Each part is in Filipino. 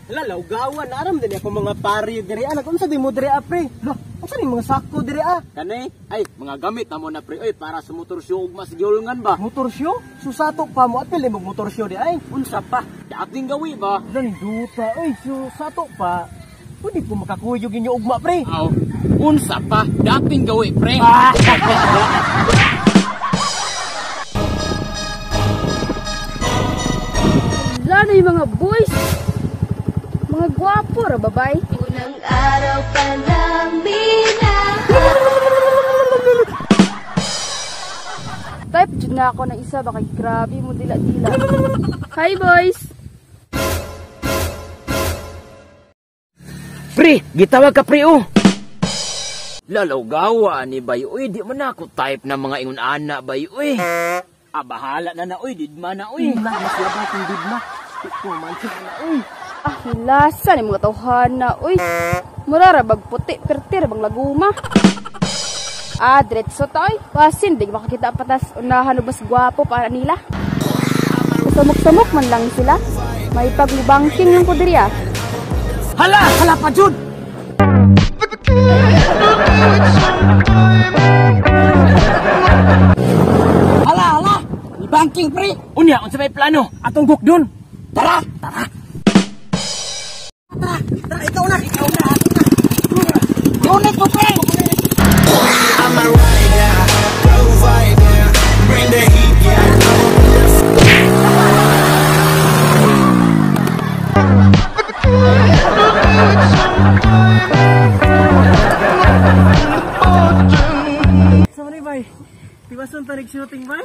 Lalaw gawan aram din ako mga pari diri anak unsa di mo diri pre. Lo, unsa ni mga sako diri Kani ay mga gamit na mo na pre oy para sa motor show ug mas giulungan ba? Motor show? Susato pa mo apil mo motor show di ay. Unsa pa? Dating gawi ba? Landuta susato pa. Pwede ko makakuyog inyo ugma pre. Aw, unsa pa? Dating gawi pre. Lalo yung mga boys. Mga gwapo ra babay. Unang araw pa lang Type jud na ako ng isa baka grabe mo dila-dila. Hi boys. Pre, gitawag ka pre oh. Lalaw gawa ni bay oy, di man ako type na mga ingon ana bay oy. Bahala na oy, didma na oy. Mas labay kung didma. Romantic na uy. Hilasan yung mga tawhana. Uy, murara bag puti, pertir bang laguma. Diretso to oy. Pasin, di makakita patas unahan mas gwapo para nila. Samok-samok man lang sila. May paglibangking yung kudirya. Hala pa jud. Hala. Banking pre. Unya, unsa may plano? Atong gukdon. Tara. Tara, ikaw na. Ngunit mo pre. I'm a rider, provider, bring the heat, yeah. Sorry bay. Tiwason tarik shooting bay.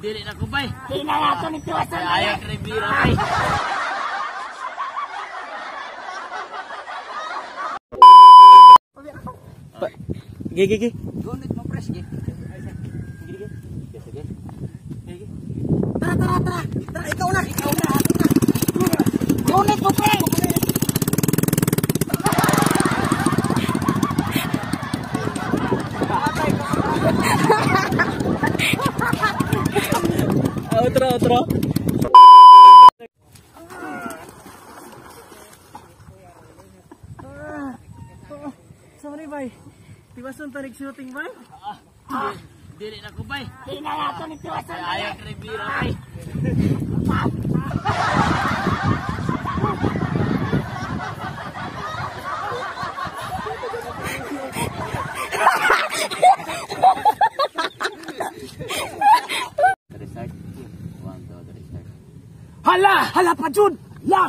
Dili na ko bay. Dili na nato ni tiwasan. Ayaw ka bira bay. Gigi. Gunit mo press gig. Tara, ikaw na. Ngunit mo pre. Outro. Sorry bay. Tiwason tarik shooting bay. Dili na ko bay. Dili na nato ni tiwasan. Ayaw ka bira bay. Hala pa jud. La.